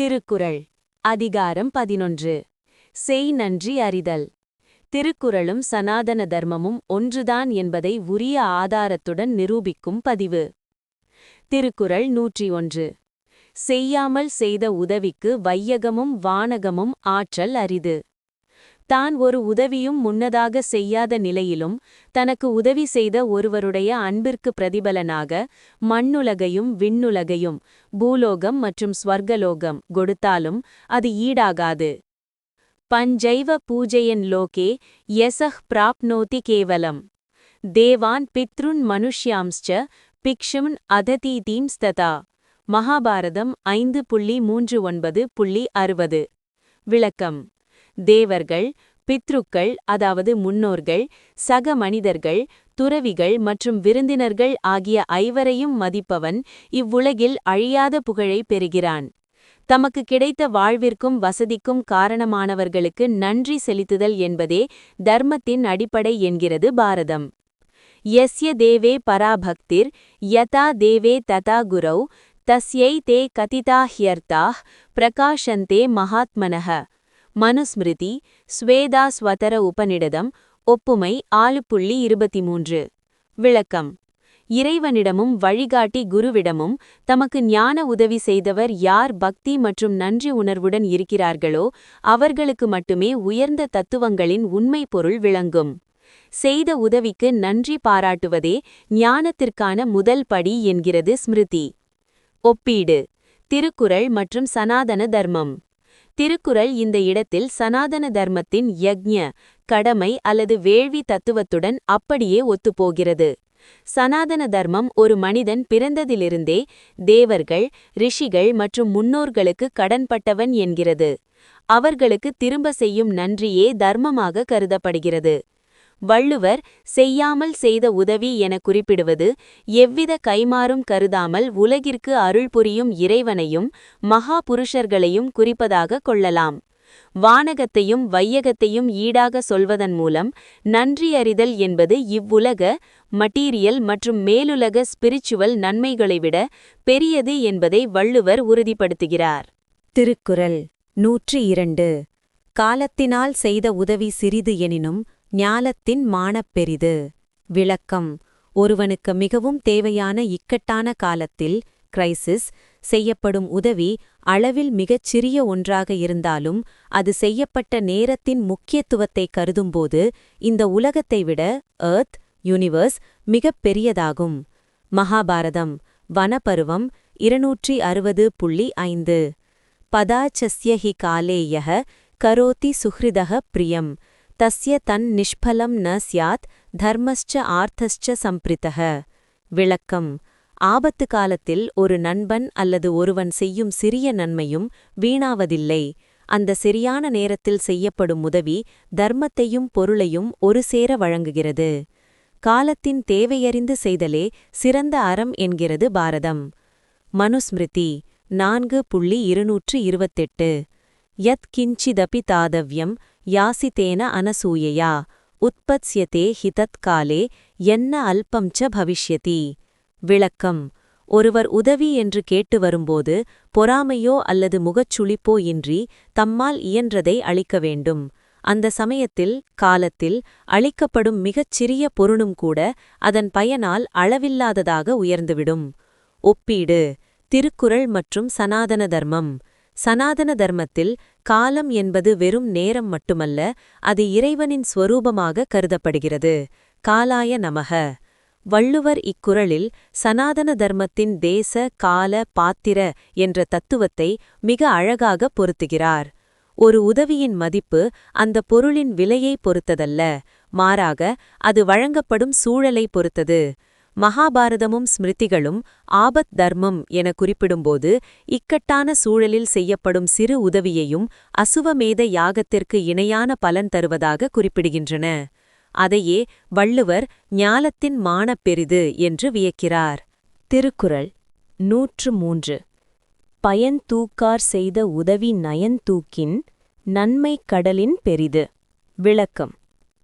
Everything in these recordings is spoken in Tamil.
திருக்குறள் அதிகாரம் 11 செய் நன்றி அறிதல். திருக்குறளும் சனாதன தர்மமும் ஒன்றுதான் என்பதை உரிய ஆதாரத்துடன் நிரூபிக்கும் பதிவு. திருக்குறள் 101. செய்யாமல் செய்த உதவிக்கு வையகமும் வானகமும் ஆற்றல் அரிது. தான் ஒரு உதவியும் முன்னதாக செய்யாத நிலையிலும் தனக்கு உதவி செய்த ஒருவருடைய அன்பிற்கு பிரதிபலனாக மண்ணுலகையும் விண்ணுலகையும் பூலோகம் மற்றும் ஸ்வர்கலோகம் கொடுத்தாலும் அது ஈடாகாது. பஞ்சைவ பூஜையன் லோகே யசஹ் பிராப்னோதி கேவலம் தேவான் பித்ருன் மனுஷ்யாம்ஸ்ச பிக்ஷுன் அததீதீம் ஸ்ததா. மகாபாரதம் 5.39.60. விளக்கம். தேவர்கள், பித்ருக்கள் அதாவது முன்னோர்கள், சக மனிதர்கள், துறவிகள் மற்றும் விருந்தினர்கள் ஆகிய ஐவரையும் மதிப்பவன் இவ்வுலகில் அழியாத புகழை பெறுகிறான். தமக்கு கிடைத்த வாழ்விற்கும் வசதிக்கும் காரணமானவர்களுக்கு நன்றி செலுத்துதல் என்பதே தர்மத்தின் அடிப்படை என்கிறது பாரதம். யஸ்ய தேவே பராபக்திர் யதா தேவே ததா குரௌ தஸ்யை தே கதிதா ஹ்யர்த்தாஹ் பிரகாஷந்தே மகாத்மனஹ. மனுஸ்மிருதி ஸ்வேதாஸ்வதர உபநிடதம் ஒப்புமை 6.23. விளக்கம். இறைவனிடமும் வழிகாட்டி குருவிடமும் தமக்கு ஞான உதவி செய்தவர் யார் பக்தி மற்றும் நன்றி உணர்வுடன் இருக்கிறார்களோ அவர்களுக்கு மட்டுமே உயர்ந்த தத்துவங்களின் உண்மை பொருள் விளங்கும். செய்த உதவிக்கு நன்றி பாராட்டுவதே ஞானத்திற்கான முதல் படி என்கிறது ஸ்மிருதி. ஒப்பீடு. திருக்குறள் மற்றும் சனாதன தர்மம். திருக்குறள் இந்த இடத்தில் சனாதன தர்மத்தின் யக்ஞ கடமை அல்லது வேள்வி தத்துவத்துடன் அப்படியே ஒத்துப்போகிறது. சனாதன தர்மம் ஒரு மனிதன் பிறந்ததிலிருந்தே தேவர்கள், ரிஷிகள் மற்றும் முன்னோர்களுக்கு கடன்பட்டவன் என்கிறது. அவர்களுக்கு திரும்ப செய்யும் நன்றியே தர்மமாக கருதப்படுகிறது. வள்ளுவர் செய்யாமல் செய்த உதவி என குறிப்பிடுவது எவ்வித கைமாறும் கருதாமல் உலகிற்கு அருள் புரியும் இறைவனையும் மகா புருஷர்களையும் குறிப்பதாக கொள்ளலாம். வானகத்தையும் வையகத்தையும் ஈடாக சொல்வதன் மூலம் நன்றி அறிதல் என்பது இவ்வுலக மட்டீரியல் மற்றும் மேலுலக ஸ்பிரிச்சுவல் நன்மைகளை விட பெரியது என்பதை வள்ளுவர் உறுதிப்படுத்துகிறார். திருக்குறள் 102. காலத்தினால் செய்த உதவி சிறிது எனினும் ஞாலத்தின் மானப் பெரிது. விளக்கம். ஒருவனுக்கு மிகவும் தேவையான இக்கட்டான காலத்தில் கிரைசிஸ் செய்யப்படும் உதவி அளவில் மிகச் சிறிய ஒன்றாக இருந்தாலும் அது செய்யப்பட்ட நேரத்தின் முக்கியத்துவத்தை கருதும்போது இந்த உலகத்தை விட எர்த் யூனிவர்ஸ் மிகப் பெரியதாகும். மகாபாரதம் வனபருவம் 260.5. பதாச்சஸ்ய ஹி காலே யஹ கரோதி சுஹ்ரிதஹ பிரியம் தஸ்ய தன் நிஷ்பலம் ந ஸ்யாத் தர்மஸ்ச ஆர்த்தஸ்ச சம்பிரிதஹ. விளக்கம். ஆபத்து காலத்தில் ஒரு நண்பன் அல்லது ஒருவன் செய்யும் சிறிய நன்மையும் வீணாவதில்லை. அந்த சரியான நேரத்தில் செய்யப்படும் உதவி தர்மத்தையும் பொருளையும் ஒரு சேர வழங்குகிறது. காலத்தின் தேவையறிந்து செய்தலே சிறந்த அறம் என்கிறது பாரதம். மனுஸ்மிருதி 4.228. யத் கிஞ்சிதபி தாதவ்யம் யாசிதேன அனசூயயா உத்பத்ஸ்யதே ஹிதத் காலே என்ன அல்பம்ச பவிஷ்யதி. விளக்கம். ஒருவர் உதவி என்று கேட்டு வரும்போது பொறாமையோ அல்லது முகச்சுளிப்போ இன்றி தம்மால் இயன்றதை அளிக்க வேண்டும். அந்த சமயத்தில் காலத்தில் அளிக்கப்படும் மிகச் சிறிய பொருளும் கூட அதன் பயனால் அளவில்லாததாக உயர்ந்துவிடும். ஒப்பீடு. திருக்குறள் மற்றும் சனாதன தர்மம். சனாதன தர்மத்தில் காலம் என்பது வெறும் நேரம் மட்டுமல்ல, அது இறைவனின் ஸ்வரூபமாக கருதப்படுகிறது. காலாய நமக. வள்ளுவர் இக்குறளில் சனாதன தர்மத்தின் தேச கால பாத்திர என்ற தத்துவத்தை மிக அழகாக பொருத்துகிறார். ஒரு உதவியின் மதிப்பு அந்த பொருளின் விலையை பொறுத்ததல்ல, மாறாக அது வழங்கப்படும் சூழலை பொறுத்தது. மகாபாரதமும் ஸ்மிருதிகளும் ஆபத் தர்மம் என குறிப்பிடும்போது இக்கட்டான சூழலில் செய்யப்படும் சிறு உதவியையும் அசுவமேத யாகத்திற்கு இணையான பலன் தருவதாக குறிப்பிடுகின்றன. அதையே வள்ளுவர் ஞாலத்தின் மானப் பெரிது என்று வியக்கிறார். திருக்குறள் 103. பயன் தூக்கார் செய்த உதவி நயன் தூக்கின் நன்மை கடலின் பெரிது. விளக்கம்.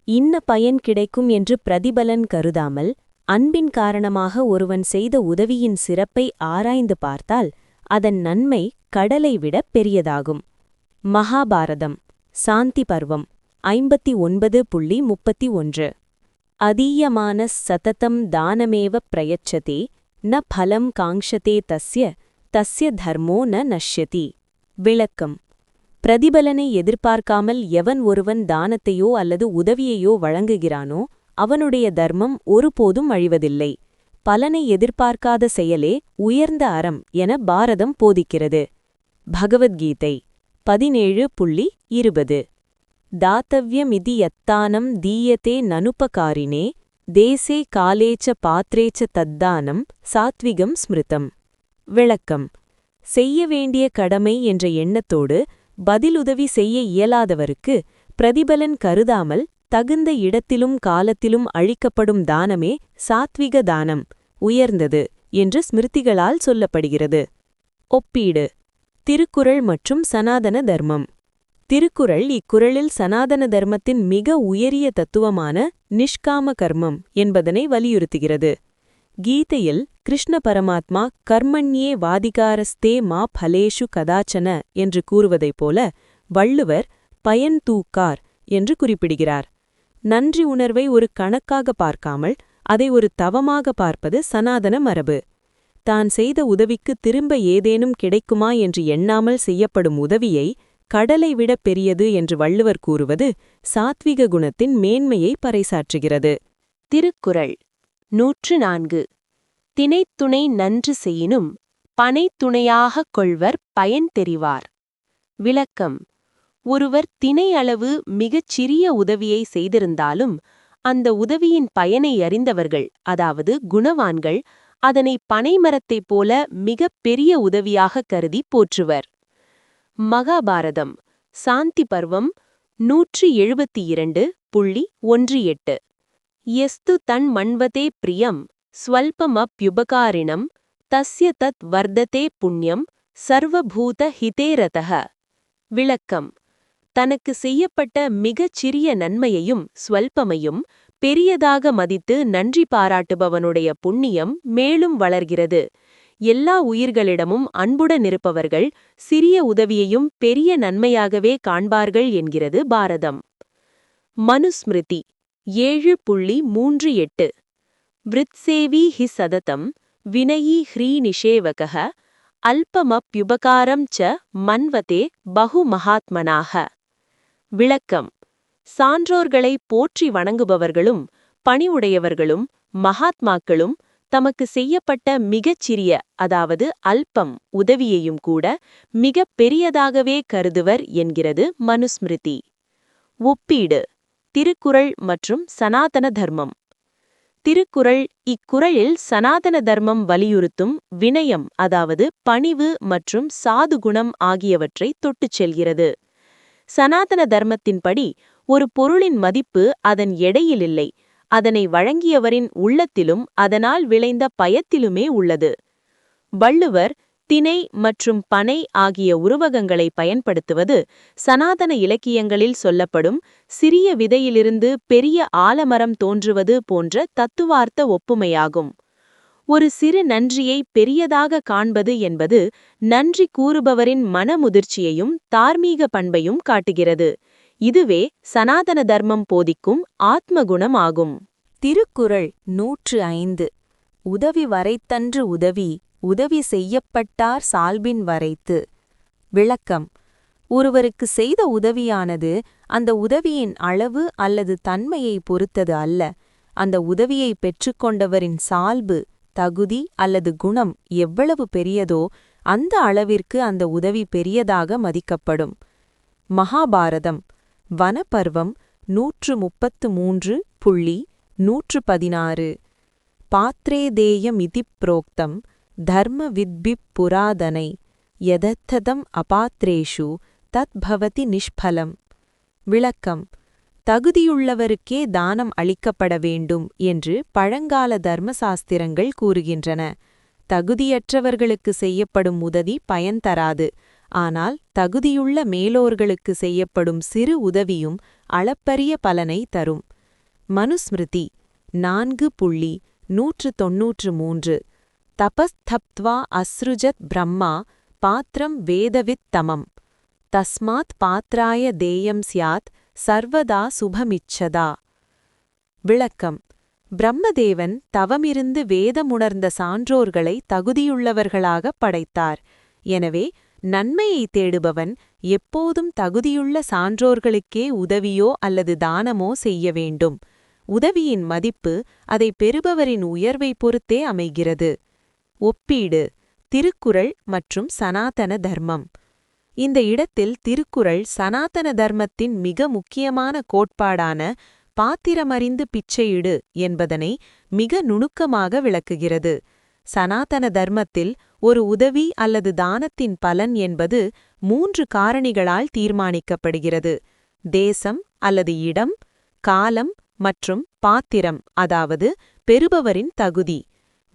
இன்ன பயன் கிடைக்கும் என்று பிரதிபலன் கருதாமல் அன்பின் காரணமாக ஒருவன் செய்த உதவியின் சிறப்பை ஆராய்ந்து பார்த்தால் அதன் நன்மை கடலை விட பெரியதாகும். மகாபாரதம் சாந்தி பர்வம் 59.31 அதீயமான சததம் தானமேவ பிரயச்சதே ந பலம் காங்க்ஷதே தஸ்ய தர்மோ ந நஷ்யதி. விளக்கம்: பிரதிபலனை எதிர்பார்க்காமல் எவன் ஒருவன் தானத்தையோ அல்லது உதவியையோ வழங்குகிறானோ அவனுடைய தர்மம் ஒருபோதும் அழிவதில்லை. பலனை எதிர்பார்க்காத செயலே உயர்ந்த அறம் என பாரதம் போதிக்கிறது. பகவத்கீதை 17.20 தாத்தவ்யமிதி யத்தானம் தீயதே நனுபகாரினே தேசே காலேச்ச பாத்ரேச்ச தத்தானம் சாத்விகம் ஸ்மிருதம். விளக்கம்: செய்ய வேண்டிய கடமை என்ற எண்ணத்தோடு பதிலுதவி செய்ய இயலாதவருக்கு பிரதிபலன் கருதாமல் தகுந்த இடத்திலும் காலத்திலும் அளிக்கப்படும் தானமே சாத்விக தானம், உயர்ந்தது என்று ஸ்மிருதிகளால் சொல்லப்படுகிறது. ஒப்பீடு: திருக்குறள் மற்றும் சனாதன தர்மம். திருக்குறள் இக்குறளில் சனாதன தர்மத்தின் மிக உயரிய தத்துவமான நிஷ்காம கர்மம் என்பதனை வலியுறுத்துகிறது. கீதையில் கிருஷ்ண பரமாத்மா கர்மண்யே வாதிகாரஸ்தே மா பலேஷு கதாச்சன என்று கூறுவதைப் போல வள்ளுவர் பயன் தூக்கார் என்று குறிப்பிடுகிறார். நன்றி உணர்வை ஒரு கணக்காக பார்க்காமல் அதை ஒரு தவமாக பார்ப்பது சனாதன மரபு. தான் செய்த உதவிக்கு திரும்ப ஏதேனும் கிடைக்குமா என்று எண்ணாமல் செய்யப்படும் உதவியை கடலை விட பெரியது என்று வள்ளுவர் கூறுவது சாத்விக குணத்தின் மேன்மையை பறைசாற்றுகிறது. திருக்குறள் 104 தினைத்துணை நன்று செய்யினும் பனைத்துணையாகக் கொள்வர் பயன் தெரிவார். விளக்கம்: ஒருவர் தினை அளவு மிகச் சிறிய உதவியை செய்திருந்தாலும் அந்த உதவியின் பயனை அறிந்தவர்கள், அதாவது குணவான்கள், அதனை பனைமரத்தைப் போல மிகப் பெரிய உதவியாகக் கருதி போற்றுவர். மகாபாரதம் சாந்தி பர்வம் 172.18 எஸ்து தன் மன்வதே பிரியம் ஸ்வல்பமப்யுபகாரிணம் தஸ்ய தத் வர்ததே புண்ணியம் சர்வபூத ஹிதேரதஹ. விளக்கம்: தனக்கு செய்யப்பட்ட மிகச் சிறிய நன்மையையும் ஸ்வல்பமையும் பெரியதாக மதித்து நன்றி பாராட்டுபவனுடைய புண்ணியம் மேலும் வளர்கிறது. எல்லா உயிர்களிடமும் அன்புடன் இருப்பவர்கள் சிறிய உதவியையும் பெரிய நன்மையாகவே காண்பார்கள் என்கிறது பாரதம். மனுஸ்மிருதி 7.38 விருத்சேவி ஹி சததம் வினயி ஹ்ரீ நிஷேவகः அல்பமப்யுபகாரம் ச மன்வதே பகு மகாத்மனாக. விளக்கம்: சான்றோர்களை போற்றி வணங்குபவர்களும் பணிவுடையவர்களும் மகாத்மாக்களும் தமக்கு செய்யப்பட்ட மிகச்சிறிய, அதாவது அல்பம் உதவியையும் கூட மிகப் பெரியதாகவே கருதுவர் என்கிறது மனுஸ்மிருதி. ஒப்பீடு: திருக்குறள் மற்றும் சனாதன தர்மம். திருக்குறள் இக்குறளில் சனாதன தர்மம் வலியுறுத்தும் வினயம், அதாவது பணிவு மற்றும் சாதுகுணம் ஆகியவற்றை தொட்டுச் செல்கிறது. சனாதன தர்மத்தின்படி ஒரு பொருளின் மதிப்பு அதன் எடையில் இல்லை, அதனை வழங்கியவரின் உள்ளத்திலும் அதனால் விளைந்த பயத்திலுமே உள்ளது. வள்ளுவர் தினை மற்றும் பனை ஆகிய உருவகங்களை பயன்படுத்துவது சனாதன இலக்கியங்களில் சொல்லப்படும் சிறிய விதையிலிருந்து பெரிய ஆலமரம் தோன்றுவது போன்ற தத்துவார்த்த ஒப்புமையாகும். ஒரு சிறு நன்றியை பெரியதாக காண்பது என்பது நன்றி கூறுபவரின் மனமுதிர்ச்சியையும் தார்மீக பண்பையும் காட்டுகிறது. இதுவே சனாதன தர்மம் போதிக்கும் ஆத்மகுணம் ஆகும். திருக்குறள் 105 உதவி வரைத்தன்று உதவி உதவி செய்யப்பட்டார் சால்பின் வரைத்து. விளக்கம்: ஒருவருக்கு செய்த உதவியானது அந்த உதவியின் அளவு அல்லது தன்மையை பொறுத்தது அல்ல, அந்த உதவியை பெற்றுக்கொண்டவரின் சால்பு, தகுதி அல்லது குணம் எவ்வளவு பெரியதோ அந்த அளவிற்கு அந்த உதவி பெரியதாக மதிக்கப்படும். மகாபாரதம் வனப்பர்வம் 133.116 பாத்ரேதேயமிதிப் புரோக்தம் தர்மவித்பிப் புராதனை யதத்ததம் அபாத்ரேஷு தத்பவதி நிஷ்பலம். விளக்கம்: தகுதியுள்ளவருக்கே தானம் அளிக்கப்பட வேண்டும் என்று பழங்கால தர்மசாஸ்திரங்கள் கூறுகின்றன. தகுதியற்றவர்களுக்கு செய்யப்படும் உதவி பயன் தராது. ஆனால் தகுதியுள்ள மேலோர்களுக்கு செய்யப்படும் சிறு உதவியும் அளப்பரிய பலனை தரும். மனுஸ்மிருதி 4.193 தபஸ்தப்த்வா அஸ்ருஜத் பிரம்மா பாத்திரம் வேதவித்தமம் தஸ்மாத் பாத்ராய தேயம் ஸ்யாத் சர்வதா சுபமிச்சதா. விளக்கம். பிரம்மதேவன் தவமிருந்து வேதமுணர்ந்த சான்றோர்களை தகுதியுள்ளவர்களாகப் படைத்தார். எனவே நன்மையை தேடுபவன் எப்போதும் தகுதியுள்ள சான்றோர்களுக்கே உதவியோ அல்லது தானமோ செய்ய வேண்டும். உதவியின் மதிப்பு அதை பெறுபவரின் உயர்வை பொறுத்தே அமைகிறது. ஒப்பீடு. திருக்குறள் மற்றும் சனாதன தர்மம். இந்த இடத்தில் திருக்குறள் சனாதன தர்மத்தின் மிக முக்கியமான கோட்பாடான பாத்திரமறிந்து பிச்சையிடு என்பதனை மிக நுணுக்கமாக விளக்குகிறது. சனாதன தர்மத்தில் ஒரு உதவி அல்லது தானத்தின் பலன் என்பது 3 காரணிகளால் தீர்மானிக்கப்படுகிறது: தேசம் அல்லது இடம், காலம் மற்றும் பாத்திரம், அதாவது பெறுபவரின் தகுதி.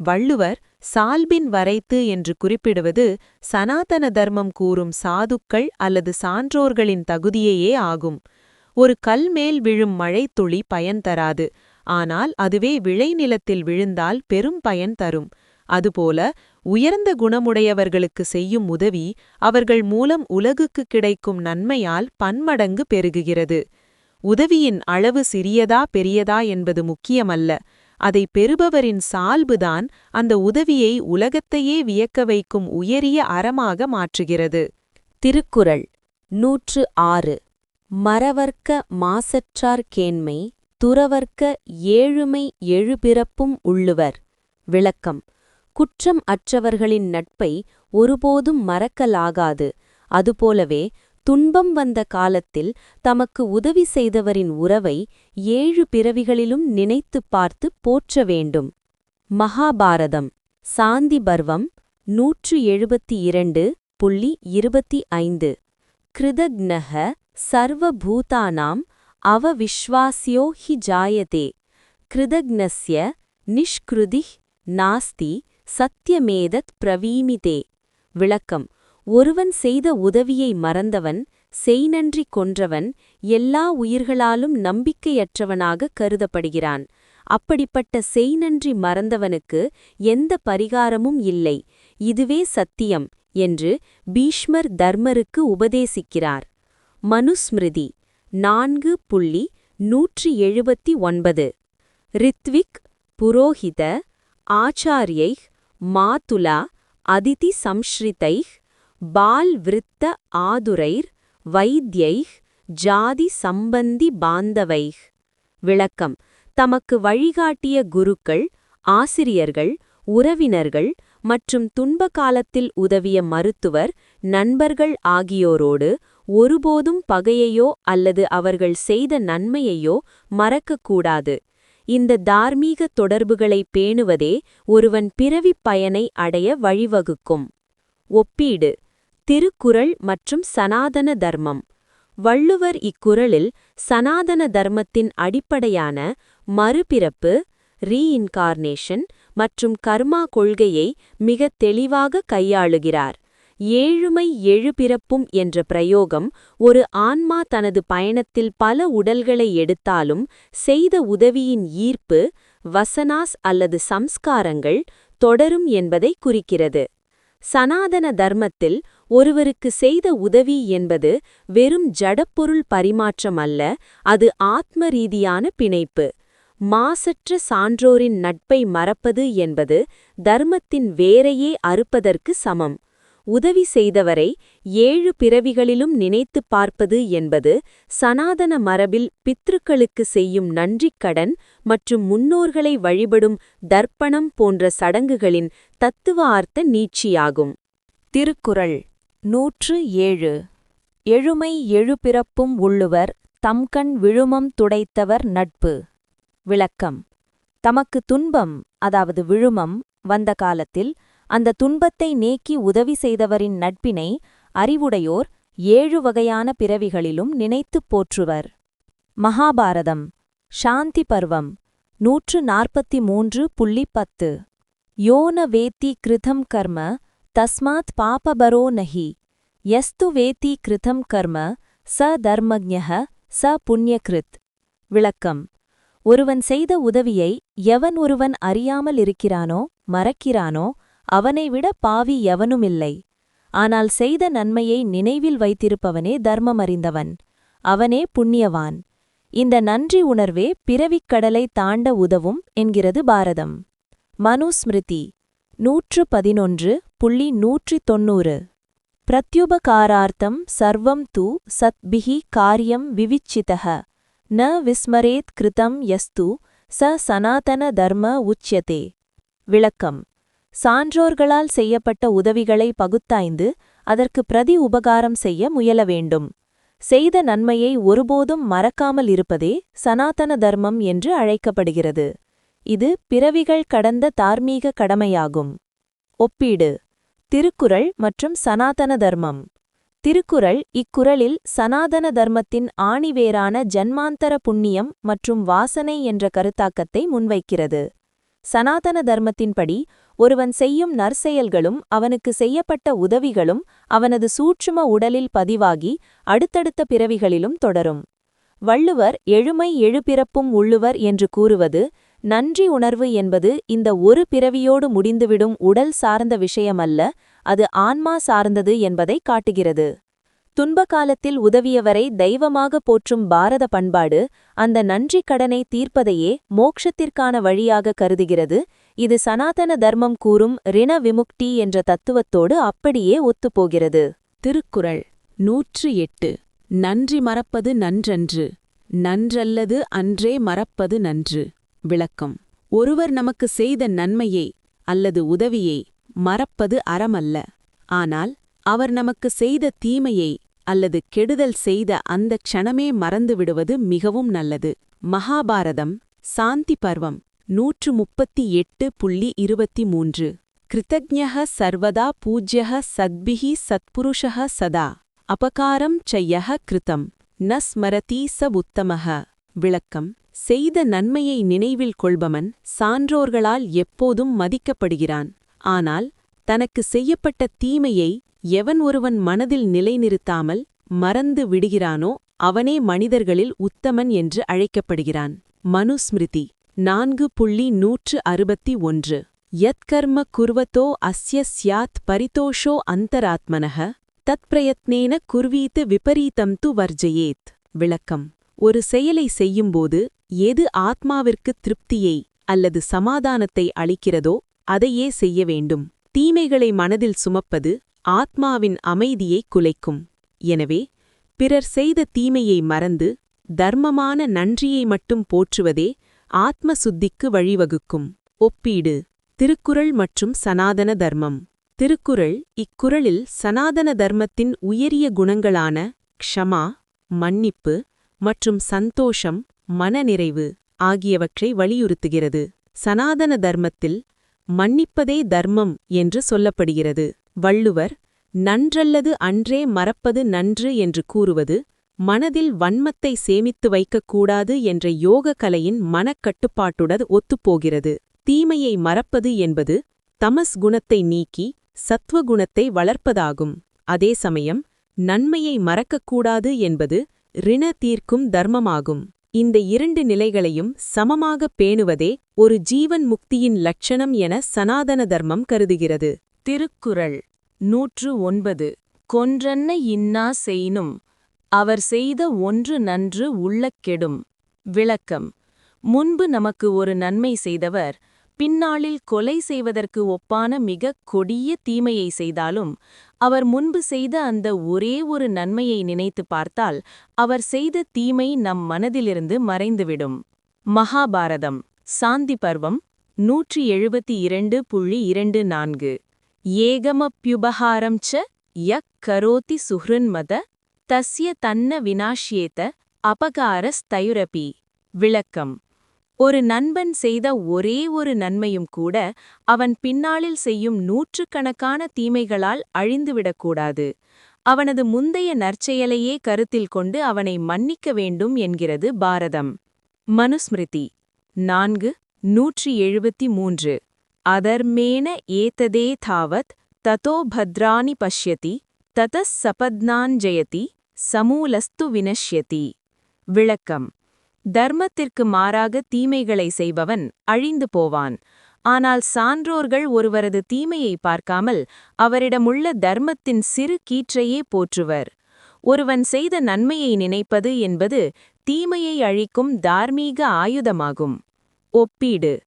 வள்ளுவர் சால்பின் வரைத்து என்று குறிப்பிடுவது சனாதன தர்மம் கூறும் சாதுக்கள் அல்லது சான்றோர்களின் தகுதியையே ஆகும். ஒரு கல் மேல் விழும் மழைத்துளி பயன் தராது, ஆனால் அதுவே விளைநிலத்தில் விழுந்தால் பெரும் பயன் தரும். அதுபோல உயர்ந்த குணமுடையவர்களுக்கு செய்யும் உதவி அவர்கள் மூலம் உலகுக்கு கிடைக்கும் நன்மையால் பன்மடங்கு பெருகுகிறது. உதவியின் அளவு சிறியதா பெரியதா என்பது முக்கியமல்ல, அதை பெறுபவரின் சால்புதான் அந்த உதவியை உலகத்தையே வியக்க வைக்கும் உயரிய அறமாக மாற்றுகிறது. திருக்குறள் 106. மறவர்க்க மாசற்றார் கேண்மை துறவர்க்க ஏழுமை எழுபிறப்பும் உள்ளுவர். விளக்கம். குற்றம் அற்றவர்களின் நட்பை ஒருபோதும் மறக்கலாகாது. அதுபோலவே துன்பம் வந்த காலத்தில் தமக்கு உதவி செய்தவரின் உறவை 7 பிறவிகளிலும் நினைத்துப் பார்த்து போற்ற வேண்டும். மகாபாரதம். சாந்தி பர்வம் 172.25. கிருதக்னஹ சர்வபூதானாம் அவவிஸ்வாஸ்யோ ஹி ஜாயதே கிருதக்னஸ்ய நிஷ்கிருதிஹ் நாஸ்தி சத்யமேதத் பிரவீமிதே. விளக்கம். ஒருவன் செய்த உதவியை மறந்தவன், செய்நன்றி கொன்றவன் எல்லா உயிர்களாலும் நம்பிக்கையற்றவனாக கருதப்படுகிறான். அப்படிப்பட்ட செய்நன்றி மறந்தவனுக்கு எந்த பரிகாரமும் இல்லை, இதுவே சத்தியம் என்று பீஷ்மர் தர்மருக்கு உபதேசிக்கிறார். மனுஸ்மிருதி 4.179. ரித்விக் புரோஹித ஆச்சார்யைஹ் மாதுலா அதிதி சம்ஸ்ரிதைஹ் பால் விருத்த ஆதுரைர் வைத்யைஹ் ஜாதி சம்பந்தி பாந்தவைஹ். விளக்கம். தமக்கு வழிகாட்டிய குருக்கள், ஆசிரியர்கள், உறவினர்கள் மற்றும் துன்ப காலத்தில் உதவிய மருத்துவர், நண்பர்கள் ஆகியோரோடு ஒருபோதும் பகையையோ அல்லது அவர்கள் செய்த நன்மையையோ மறக்கக்கூடாது. இந்த தார்மீக தொடர்புகளை பேணுவதே ஒருவன் பிறவிப் பயனை அடைய வழிவகுக்கும். ஒப்பீடு. திருக்குறள் மற்றும் சனாதன தர்மம். வள்ளுவர் இக்குறளில் சனாதன தர்மத்தின் அடிப்படையான மறுபிறப்பு, ரீஇன்கார்னேஷன் மற்றும் கர்மா கொள்கையை மிகத் தெளிவாக கையாளுகிறார். ஏழுமை எழுபிறப்பும் என்ற பிரயோகம் ஒரு ஆன்மா தனது பயணத்தில் பல உடல்களை எடுத்தாலும் செய்த உதவியின் ஈர்ப்பு, வசனாஸ் அல்லது சம்ஸ்காரங்கள் தொடரும் என்பதை குறிக்கிறது. சனாதன தர்மத்தில் ஒருவருக்கு செய்த உதவி என்பது வெறும் ஜடப்பொருள் பரிமாற்றம் அல்ல, அது ஆத்ம ரீதியான பிணைப்பு. மாசற்ற சான்றோரின் நட்பை மறப்பது என்பது தர்மத்தின் வேரையே அறுப்பதற்கு சமம். உதவி செய்தவரை 7 பிறவிகளிலும் நினைத்துப் பார்ப்பது என்பது சனாதன மரபில் பித்ருக்களுக்கு செய்யும் நன்றிக்கடன் மற்றும் முன்னோர்களை வழிபடும் தர்ப்பணம் போன்ற சடங்குகளின் தத்துவார்த்த நீட்சியாகும். திருக்குறள் 107. எழுமை எழுபிறப்பும் உள்ளுவர் தம்கண் விழுமம் துடைத்தவர் நட்பு. விளக்கம். தமக்கு துன்பம், அதாவது விழுமம் வந்த காலத்தில் அந்த துன்பத்தை நீக்கி உதவி செய்தவரின் நட்பினை அறிவுடையோர் 7 வகையான பிறவிகளிலும் நினைத்துப் போற்றுவர். மகாபாரதம். சாந்தி பர்வம் 143.10. யோன வேத்தி கிருதம் கர்ம தஸ்மாத் பாபபரோ நஹி யஸ்து வேத்தி கிருதம் கர்ம ச தர்மஜ்ஞः ச புண்ணியகிருத். விளக்கம். ஒருவன் செய்த உதவியை எவன் ஒருவன் அறியாமல் இருக்கிறானோ, மறக்கிறானோ, அவனைவிட பாவி எவனுமில்லை. ஆனால் செய்த நன்மையை நினைவில் வைத்திருப்பவனே தர்மமறிந்தவன். அவனே புண்ணியவான். இந்த நன்றி உணர்வே பிறவிக் கடலை தாண்ட உதவும் என்கிறது பாரதம். மனுஸ்மிருதி 111.190. பிரத்யுபகாரார்த்தம் சர்வம் தூ சத்பிஹி காரியம் விவிச்சிதஹ ந விஸ்மரேத் கிருதம் யஸ்து ச சனாதன தர்ம உச்யதே. விளக்கம்: சான்றோர்களால் செய்யப்பட்ட உதவிகளை பகுத்தாய்ந்து அதற்கு பிரதி உபகாரம் செய்ய முயல வேண்டும். செய்த நன்மையை ஒருபோதும் மறக்காமல் இருப்பதே சனாதன தர்மம் என்று அழைக்கப்படுகிறது. இது பிறவிகள் கடந்த தார்மீக கடமையாகும். ஒப்பீடு: திருக்குறள் மற்றும் சனாதன தர்மம். திருக்குறள் இக்குறளில் சனாதன தர்மத்தின் ஆணிவேரான ஜன்மாந்தர புண்ணியம் மற்றும் வாசனை என்ற கருத்தாக்கத்தை முன்வைக்கிறது. சனாதன தர்மத்தின்படி ஒருவன் செய்யும் நற்செயல்களும் அவனுக்கு செய்யப்பட்ட உதவிகளும் அவனது சூட்சும உடலில் பதிவாகி அடுத்தடுத்த பிறவிகளிலும் தொடரும். வள்ளுவர் எழுமை எழுபிறப்பும் உள்ளுவர் என்று கூறுவது நன்றி உணர்வு என்பது இந்த ஒரு பிறவியோடு முடிந்துவிடும் உடல் சார்ந்த விஷயமல்ல, அது ஆன்மா சார்ந்தது என்பதை காட்டுகிறது. துன்பகாலத்தில் உதவியவரை தெய்வமாக போற்றும் பாரத பண்பாடு அந்த நன்றிக் கடனை தீர்ப்பதையே மோட்சத்திற்கான வழியாக கருதுகிறது. இது சனாதன தர்மம் கூறும் ரிண விமுக்தி என்ற தத்துவத்தோடு அப்படியே ஒத்துப்போகிறது. திருக்குறள் 108. நன்றி மறப்பது நன்றன்று, நன்றல்லது அன்றே மறப்பது நன்று. விளக்கம்: ஒருவர் நமக்கு செய்த நன்மையை அல்லது உதவியை மறப்பது அறமல்ல. ஆனால் அவர் நமக்கு செய்த தீமையை அல்லது கெடுதல் செய்த அந்த க்ஷணமே மறந்துவிடுவது மிகவும் நல்லது. மகாபாரதம் சாந்தி பர்வம் 138.23. கிருதஜ்ஞः சர்வதா பூஜ்யः சத்பிஹி சத்புருஷः சதா அபகாரம் சய்யः கிருதம் ந ஸ்மரதி ச உத்தமः. விளக்கம்: செய்த நன்மையை நினைவில் கொள்பவன் சான்றோர்களால் எப்போதும் மதிக்கப்படுகிறான். ஆனால் தனக்கு செய்யப்பட்ட தீமையை எவன் ஒருவன் மனதில் நிலைநிறுத்தாமல் மறந்து விடுகிறானோ அவனே மனிதர்களில் உத்தமன் என்று அழைக்கப்படுகிறான். மனுஸ்மிருதி 4.161. யத்கர்ம குர்வதோ அஸ்ய ஸ்யாத் பரிதோஷோ அந்தராத்மனः தத்பிரயத்னேன குர்வீத் விபரீதம் து வர்ஜயேத். விளக்கம்: ஒரு செயலை செய்யும்போது எது ஆத்மாவிற்கு திருப்தியை அல்லது சமாதானத்தை அளிக்கிறதோ அதையே செய்ய வேண்டும். தீமைகளை மனதில் சுமப்பது ஆத்மாவின் அமைதியை குலைக்கும். எனவே பிறர் செய்த தீமையை மறந்து தர்மமான நன்றியை மட்டும் போற்றுவதே ஆத்ம சுத்திக்கு வழிவகுக்கும். ஒப்பீடு: திருக்குறள் மற்றும் சனாதன தர்மம். திருக்குறள் இக்குறளில் சனாதன தர்மத்தின் உயரிய குணங்களான க்ஷமா, மன்னிப்பு மற்றும் சந்தோஷம், மனநிறைவு ஆகியவற்றை வலியுறுத்துகிறது. சனாதன தர்மத்தில் மன்னிப்பதே தர்மம் என்று சொல்லப்படுகிறது. வள்ளுவர் நன்றல்லது அன்றே மறப்பது நன்று என்று கூறுவது மனதில் வன்மத்தை சேமித்து வைக்கக்கூடாது என்ற யோக கலையின் மனக்கட்டுப்பாட்டுடன் ஒத்துப்போகிறது. தீமையை மறப்பது என்பது தமஸ் குணத்தை நீக்கி சத்வகுணத்தை வளர்ப்பதாகும். அதே சமயம் நன்மையை மறக்கக்கூடாது என்பது ரிண தீர்க்கும் தர்மமாகும். இந்த இரண்டு நிலைகளையும் சமமாகப் பேணுவதே ஒரு ஜீவன் முக்தியின் லட்சணம் என சனாதன தர்மம் கருதுகிறது. திருக்குறள் 109. கொன்றன்ன இன்னா செய்னும் அவர் செய்த ஒன்று நன்று உள்ளக் கெடும். விளக்கம்: முன்பு நமக்கு ஒரு நன்மை செய்தவர் பின்னாளில் கொலை செய்வதற்கு ஒப்பான மிகக் கொடிய தீமையை செய்தாலும் அவர் முன்பு செய்த அந்த ஒரே ஒரு நன்மையை நினைத்து பார்த்தால் அவர் செய்த தீமை நம் மனதிலிருந்து மறைந்துவிடும். மகாபாரதம் சாந்தி பர்வம் 172.24. ஏகமப்யுபஹாரம் ச யக் கரோதி சுஹ்ருன்மத தஸ்ய தன்ன விநாஷ்யேத அபகாரஸ்தயுரபி. விளக்கம்: ஒரு நண்பன் செய்த ஒரே ஒரு நன்மையும் கூட அவன் பின்னாளில் செய்யும் நூற்றுக்கணக்கான தீமைகளால் அழிந்துவிடக்கூடாது. அவனது முந்தைய நற்செயலையே கருத்தில் கொண்டு அவனை மன்னிக்க வேண்டும் என்கிறது பாரதம். மனுஸ்மிருதி 4.173. அதர்மேன ஏததே தாவத் ததோ பத்ராணி பஷ்யதி ததஸ் சபத்னாஞ்சயதி சமூலஸ்து வினஷ்யதி. விளக்கம்: தர்மத்திற்கு மாறாக தீமைகளை செய்பவன் அழிந்து போவான். ஆனால் சான்றோர்கள் ஒருவரது தீமையை பார்க்காமல் அவரிடமுள்ள தர்மத்தின் சிறு கீற்றையே போற்றுவர். ஒருவன் செய்த நன்மையை நினைப்பது என்பது தீமையை அழிக்கும் தார்மீக ஆயுதமாகும். ஒப்பீடு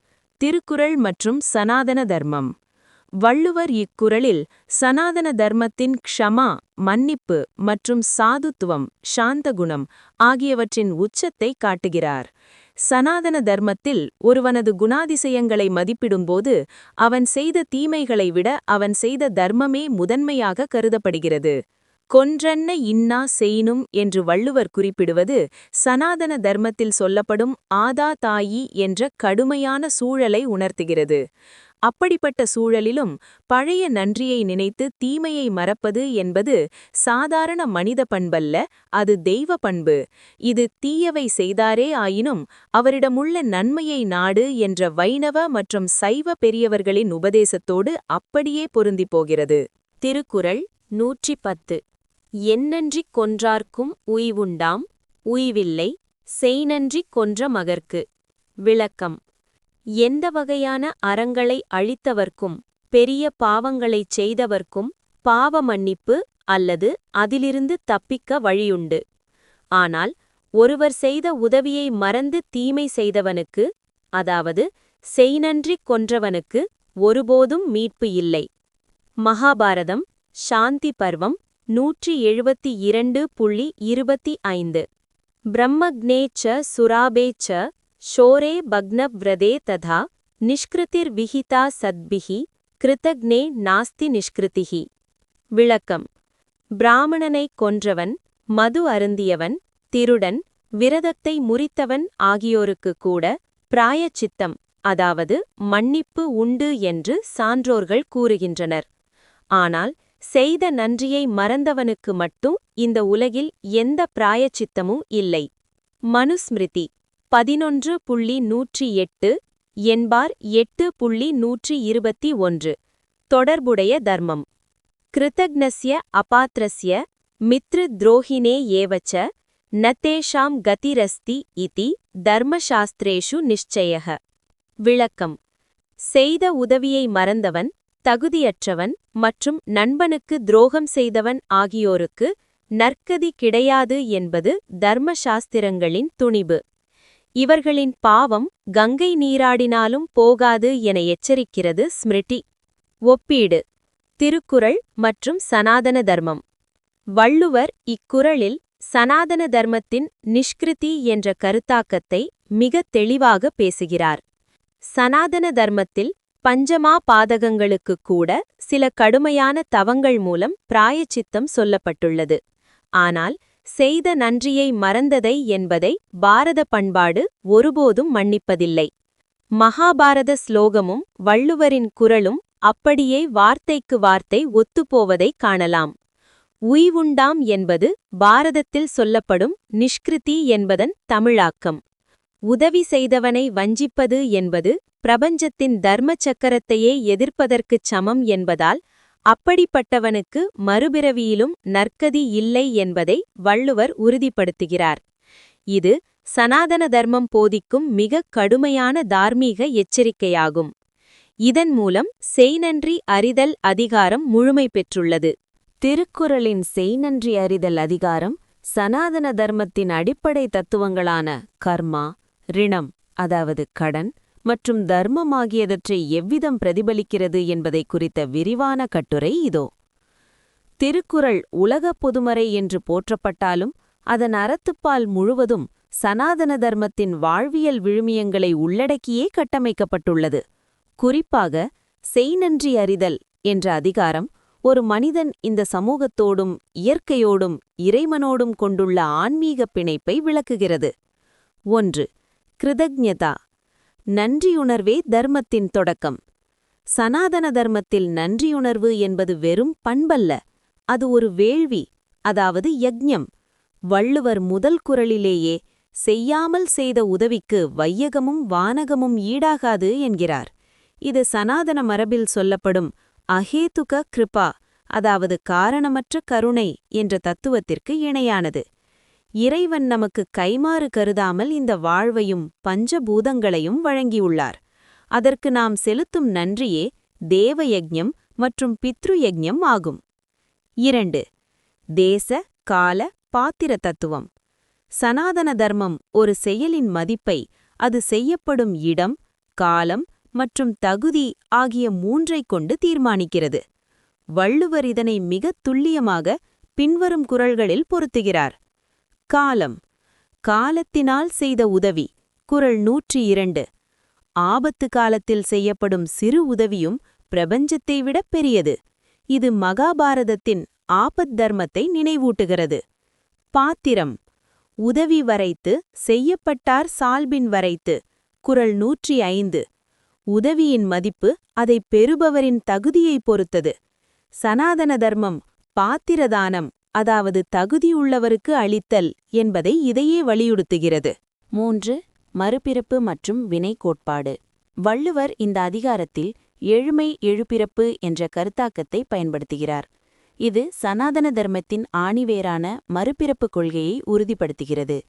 திருக்குறள் மற்றும் சனாதன தர்மம். வள்ளுவர் இக்குறளில் சனாதன தர்மத்தின் க்ஷமா, மன்னிப்பு மற்றும் சாதுத்துவம், சாந்தகுணம் ஆகியவற்றின் உச்சத்தை காட்டுகிறார். சனாதன தர்மத்தில் ஒருவனது குணாதிசயங்களை மதிப்பிடும்போது அவன் செய்த தீமைகளை விட அவன் செய்த தர்மமே முதன்மையாக கருதப்படுகிறது. கொன்றன்ன இன்னா செய்னும் என்று வள்ளுவர் குறிப்பிடுவது சனாதன தர்மத்தில் சொல்லப்படும் ஆதா தாயி என்ற கடுமையான சூழலை உணர்த்துகிறது. அப்படிப்பட்ட சூழலிலும் பழைய நன்றியை நினைத்து தீமையை மறப்பது என்பது சாதாரண மனித பண்பல்ல, அது தெய்வ பண்பு. இது தீயவை செய்தாரே ஆயினும் அவரிடமுள்ள நன்மையை நாடு என்ற வைணவ மற்றும் சைவ பெரியவர்களின் உபதேசத்தோடு அப்படியே பொருந்திப் போகிறது. திருக்குறள் 110. எந்நன்றிக் கொன்றார்க்கும் உய்வுண்டாம், உய்வில்லை செய்நன்றிக் கொன்ற மகற்கு. விளக்கம். எந்த வகையான அறங்களை அழித்தவர்க்கும் பெரிய பாவங்களைச் செய்தவர்க்கும் பாவ மன்னிப்பு அல்லது அதிலிருந்து தப்பிக்க வழியுண்டு. ஆனால் ஒருவர் செய்த உதவியை மறந்து தீமை செய்தவனுக்கு, அதாவது செய்நன்றிக் கொன்றவனுக்கு ஒருபோதும் மீட்பு இல்லை. மகாபாரதம் சாந்தி பர்வம் 172.25. பிரம்மக்னே ச சுராபே ச ஷோரே பக்னவ்ரதே ததா நிஷ்கிருதிர்விஹிதா சத்பிஹி கிருதக்னே நாஸ்தி நிஷ்கிருதிஹி. விளக்கம். பிராமணனைக் கொன்றவன், மது அருந்தியவன், திருடன், விரதத்தை முறித்தவன் ஆகியோருக்கு கூட பிராயச்சித்தம், அதாவது மன்னிப்பு உண்டு என்று சான்றோர்கள் கூறுகின்றனர். ஆனால் செய்த நன்றியை மறந்தவனுக்கு மட்டும் இந்த உலகில் எந்த பிராயச்சித்தமும் இல்லை. மனுஸ்மிருதி 11.108 என்பார் 8.121. தொடர்புடைய தர்மம். கிருதக்னஸ்ய அபாத்ரஸ்ய மித்ரு துரோஹினே ஏவச்ச நதேஷாம் கதிரஸ்தி இதி தர்மசாஸ்திரேஷு நிச்சயः. விளக்கம். செய்த உதவியை மறந்தவன், தகுதியற்றவன் மற்றும் நண்பனுக்கு துரோகம் செய்தவன் ஆகியோருக்கு நற்கதி கிடையாது என்பது தர்மசாஸ்திரங்களின் துணிபு. இவர்களின் பாவம் கங்கை நீராடினாலும் போகாது என எச்சரிக்கிறது ஸ்மிருதி. ஒப்பீடு திருக்குறள் மற்றும் சனாதன தர்மம். வள்ளுவர் இக்குறளில் சனாதன தர்மத்தின் நிஷ்கிருதி என்ற கருத்தாக்கத்தை மிகத் தெளிவாக பேசுகிறார். சனாதன தர்மத்தில் பஞ்சமா பாதகங்களுக்குக் கூட சில கடுமையான தவங்கள் மூலம் பிராயச்சித்தம் சொல்லப்பட்டுள்ளது. ஆனால் செய்த நன்றியை மறந்ததை என்பதை பாரத பண்பாடு ஒருபோதும் மன்னிப்பதில்லை. மகாபாரத ஸ்லோகமும் வள்ளுவரின் குறளும் அப்படியே வார்த்தைக்கு வார்த்தை ஒத்துப்போவதைக் காணலாம். உய்வுண்டாம் என்பது பாரதத்தில் சொல்லப்படும் நிஷ்கிருதி என்பதன் தமிழாக்கம். உதவி செய்தவனை வஞ்சிப்பது என்பது பிரபஞ்சத்தின் தர்ம சக்கரத்தையே எதிர்ப்பதற்குச் சமம் என்பதால் அப்படிப்பட்டவனுக்கு மறுபிறவியிலும் நற்கதி இல்லை என்பதை வள்ளுவர் உறுதிப்படுத்துகிறார். இது சனாதன தர்மம் போதிக்கும் மிகக் கடுமையான தார்மீக எச்சரிக்கையாகும். இதன் மூலம் செய்நன்றி அறிதல் அதிகாரம் முழுமை பெற்றுள்ளது. திருக்குறளின் செய்நன்றி அறிதல் அதிகாரம் சனாதன தர்மத்தின் அடிப்படை தத்துவங்களான கர்மா, ரிணம் அதாவது கடன் மற்றும் தர்மம் ஆகியவற்றை எவ்விதம் பிரதிபலிக்கிறது என்பதை குறித்த விரிவான கட்டுரை இதோ. திருக்குறள் உலகப் பொதுமறை என்று போற்றப்பட்டாலும் அதன் அறத்துப்பால் முழுவதும் சனாதன தர்மத்தின் வாழ்வியல் விழுமியங்களை உள்ளடக்கியே கட்டமைக்கப்பட்டுள்ளது. குறிப்பாக செய்நன்றி அறிதல் என்ற அதிகாரம் ஒரு மனிதன் இந்த சமூகத்தோடும் இயற்கையோடும் இறைவனோடும் கொண்டுள்ள ஆன்மீக பிணைப்பை விளக்குகிறது. 1. கிருதஜ்ஞதா. நன்றியுணர்வே தர்மத்தின் தொடக்கம். சனாதன தர்மத்தில் நன்றியுணர்வு என்பது வெறும் பண்பல்ல, அது ஒரு வேள்வி, அதாவது யக்ஞம். வள்ளுவர் முதல் குறளிலேயே செய்யாமல் செய்த உதவிக்கு வையகமும் வானகமும் ஈடாகாது என்கிறார். இது சனாதன மரபில் சொல்லப்படும் அஹேதுக கிருபா, அதாவது காரணமற்ற கருணை என்ற தத்துவத்திற்கு இணையானது. இறைவன் நமக்கு கைமாறு கருதாமல் இந்த வாழ்வையும் பஞ்சபூதங்களையும் வழங்கியுள்ளார். அதற்கு நாம் செலுத்தும் நன்றியே தேவயஜ்ஞம் மற்றும் பித்ரு யஜ்ஞம் ஆகும். 2. தேச கால பாத்திர தத்துவம். சனாதன தர்மம் ஒரு செயலின் மதிப்பை அது செய்யப்படும் இடம், காலம் மற்றும் தகுதி ஆகிய 3ஐக் கொண்டு தீர்மானிக்கிறது. வள்ளுவர் இதனை மிகத் துல்லியமாக பின்வரும் குறள்களில் பொருத்துகிறார். காலம். காலத்தினால் செய்த உதவி. குறள் 102. ஆபத்து காலத்தில் செய்யப்படும் சிறு உதவியும் பிரபஞ்சத்தை விட பெரியது. இது மகாபாரதத்தின் ஆபத் தர்மத்தை நினைவூட்டுகிறது. பாத்திரம். உதவி வரைத்து செய்யப்பட்டார் சால்பின் வரைத்து. குறள் 105. உதவியின் மதிப்பு அதை பெறுபவரின் தகுதியைப் பொறுத்தது. சனாதன தர்மம் பாத்திரதானம், அதாவது தகுதியுள்ளவருக்கு அளித்தல் என்பதை இதையே வலியுறுத்துகிறது. 3. மறுபிறப்பு மற்றும் வினை கோட்பாடு. வள்ளுவர் இந்த அதிகாரத்தில் எழுமை எழுபிறப்பு என்ற கருத்தாக்கத்தை பயன்படுத்துகிறார். இது சனாதன தர்மத்தின் ஆணிவேரான மறுபிறப்பு கொள்கையை உறுதிப்படுத்துகிறது.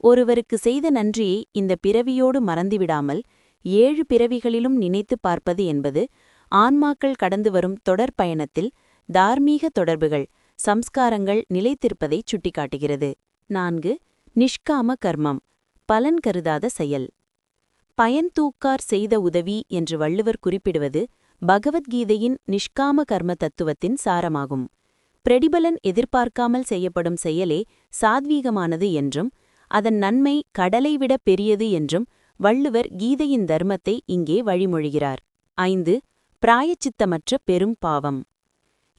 ஒருவருக்கு செய்த நன்றியை இந்த பிறவியோடு மறந்துவிடாமல் 7 பிறவிகளிலும் நினைத்துப் பார்ப்பது என்பது ஆன்மாக்கள் கடந்து வரும் தொடர் பயணத்தில் தார்மீக தொடர்புகள், சம்ஸ்காரங்கள் நிலைத்திருப்பதைச் சுட்டிக்காட்டுகிறது. 4. நிஷ்காம கர்மம், பலன் கருதாத செயல். பயன் தூக்கார் செய்த உதவி என்று வள்ளுவர் குறிப்பிடுவது பகவத்கீதையின் நிஷ்காம கர்ம தத்துவத்தின் சாரமாகும். பிரதிபலன் எதிர்பார்க்காமல் செய்யப்படும் செயலே சாத்வீகமானது என்றும் அதன் நன்மை கடலை விட பெரியது என்றும் வள்ளுவர் கீதையின் தர்மத்தை இங்கே வழிமொழிகிறார். 5. பிராயச்சித்தமற்ற பெரும் பாவம்.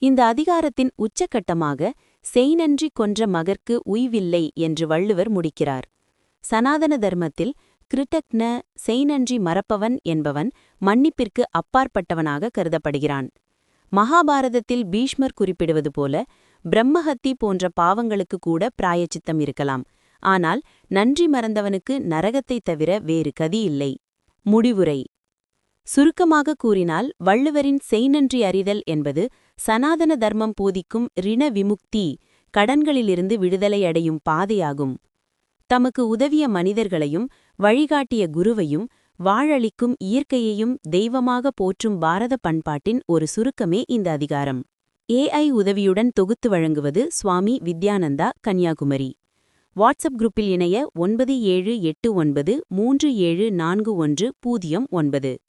இந்த அதிகாரத்தின் உச்சகட்டமாக செய்நன்றி கொன்ற மகற்கு உய்வில்லை என்று வள்ளுவர் முடிக்கிறார். சனாதன தர்மத்தில் கிருட்டக்ன செய்நன்றி மறப்பவன் என்பவன் மன்னிப்பிற்கு அப்பாற்பட்டவனாக கருதப்படுகிறான். மகாபாரதத்தில் பீஷ்மர் குறிப்பிடுவது போல பிரம்மஹத்தி போன்ற பாவங்களுக்கு கூட பிராயச்சித்தம் இருக்கலாம். ஆனால் நன்றி மறந்தவனுக்கு நரகத்தைத் தவிர வேறு கதி இல்லை. முடிவுரை. சுருக்கமாக கூறினால் வள்ளுவரின் செய்நன்றி அறிதல் என்பது சனாதன தர்மம் போதிக்கும் ரிண விமுக்தி, கடன்களிலிருந்து விடுதலை அடையும் பாதையாகும். தமக்கு உதவிய மனிதர்களையும் வழிகாட்டிய குருவையும் வாழளிக்கும் இயற்கையையும் தெய்வமாக போற்றும் பாரத பண்பாட்டின் ஒரு சுருக்கமே இந்த அதிகாரம். AI உதவியுடன் தொகுத்து வழங்குவது சுவாமி வித்யானந்தா, கன்னியாகுமரி. வாட்ஸ்அப் குரூப்பில் இணைய 9789374109.